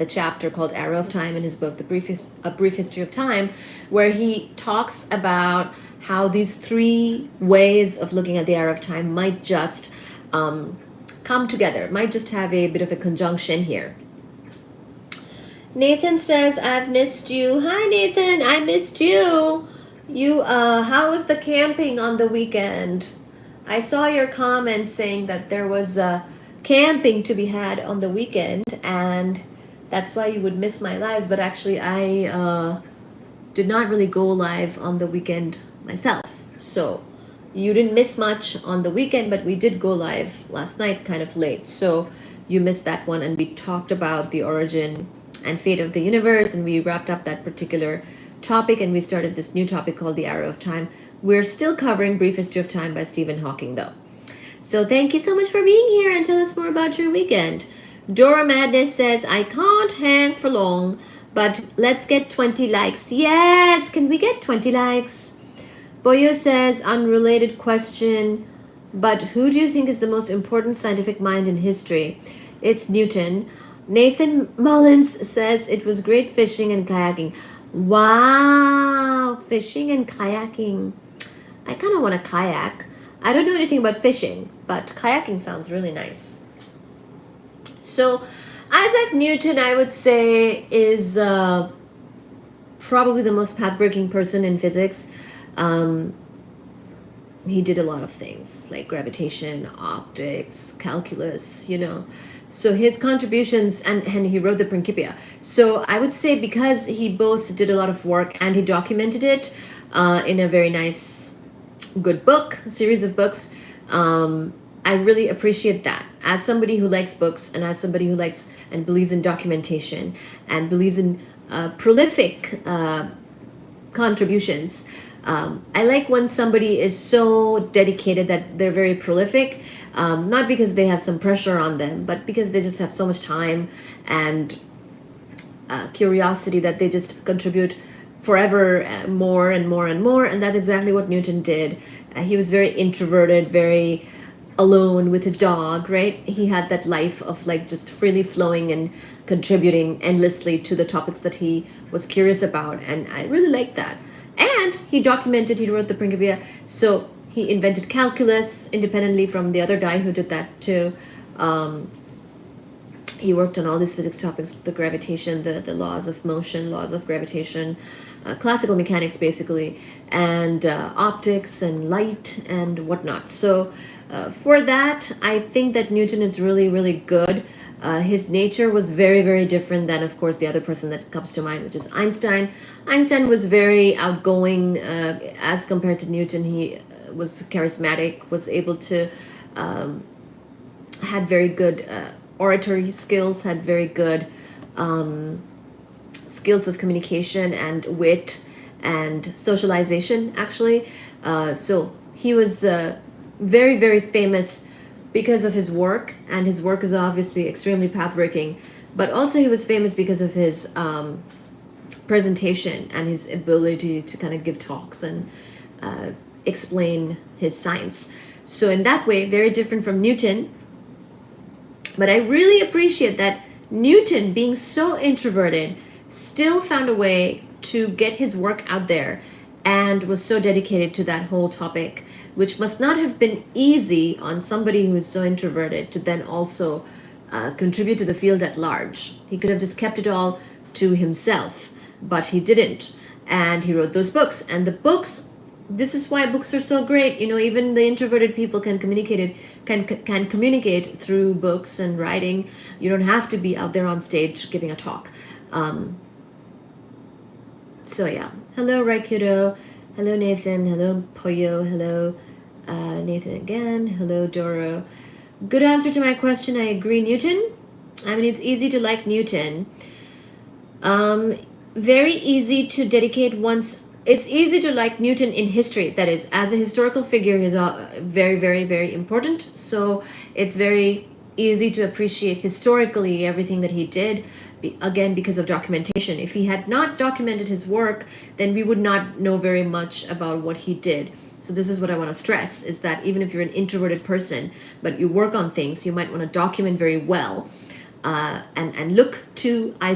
a chapter called Arrow of Time in his book, A Brief History of Time, where he talks about how these three ways of looking at the arrow of time might just come together, might just have a bit of a conjunction here. Nathan says, I've missed you. Hi, Nathan. I missed you. How was the camping on the weekend? I saw your comment saying that there was camping to be had on the weekend, and that's why you would miss my lives. But actually, I did not really go live on the weekend myself. So you didn't miss much on the weekend, but we did go live last night kind of late. So you missed that one, and we talked about the origin and fate of the universe, and we wrapped up that particular topic, and we started this new topic called the Arrow of Time. We're still covering Brief History of Time by Stephen Hawking, though. So thank you so much for being here, and tell us more about your weekend. Dora Madness says, I can't hang for long, but let's get 20 likes. Yes, can we get 20 likes? Boyo says, unrelated question, but who do you think is the most important scientific mind in history? It's Newton. Nathan Mullins says, it was great fishing and kayaking. Wow, fishing and kayaking. I kind of want to kayak. I don't know anything about fishing, but kayaking sounds really nice. So Isaac Newton, I would say, is probably the most path-breaking person in physics. He did a lot of things like gravitation, optics, calculus, So his contributions, and he wrote the Principia. So I would say because he both did a lot of work and he documented it in a very nice, good book, a series of books, I really appreciate that. As somebody who likes books, and as somebody who likes and believes in documentation and believes in prolific contributions, I like when somebody is so dedicated that they're very prolific, not because they have some pressure on them, but because they just have so much time and curiosity that they just contribute forever more and more and more. And that's exactly what Newton did. He was very introverted, very alone with his dog, right? He had that life of like just freely flowing and contributing endlessly to the topics that he was curious about. And I really liked that. And he documented, he wrote the Principia. So he invented calculus independently from the other guy who did that too. He worked on all these physics topics, the gravitation, the laws of motion, laws of gravitation, classical mechanics basically, and optics and light and whatnot. So for that, I think that Newton is really, really good. His nature was very, very different than, of course, the other person that comes to mind, which is Einstein. Einstein was very outgoing as compared to Newton. He was charismatic, was able to, had very good oratory skills, had very good skills of communication and wit and socialization, actually. So he was very, very famous because of his work, and his work is obviously extremely path-breaking, but also he was famous because of his presentation and his ability to kind of give talks and explain his science. So in that way, very different from Newton. But I really appreciate that Newton, being so introverted, still found a way to get his work out there and was so dedicated to that whole topic, which must not have been easy on somebody who is so introverted to then also contribute to the field at large. He could have just kept it all to himself, but he didn't. And he wrote those books. And the books, this is why books are so great. Even the introverted people can communicate through books and writing. You don't have to be out there on stage giving a talk. So yeah. Hello, Raikudo. Hello, Nathan. Hello, Poyo. Hello, Nathan again. Hello, Doro. Good answer to my question. I agree, Newton. I mean, it's easy to like Newton. Very easy to dedicate one's... It's easy to like Newton in history. That is, as a historical figure, he's very, very, very important. So it's very easy to appreciate historically everything that he did, again, because of documentation. If he had not documented his work, then we would not know very much about what he did. So this is what I want to stress, is that even if you're an introverted person, but you work on things, you might want to document very well and look to Isaiah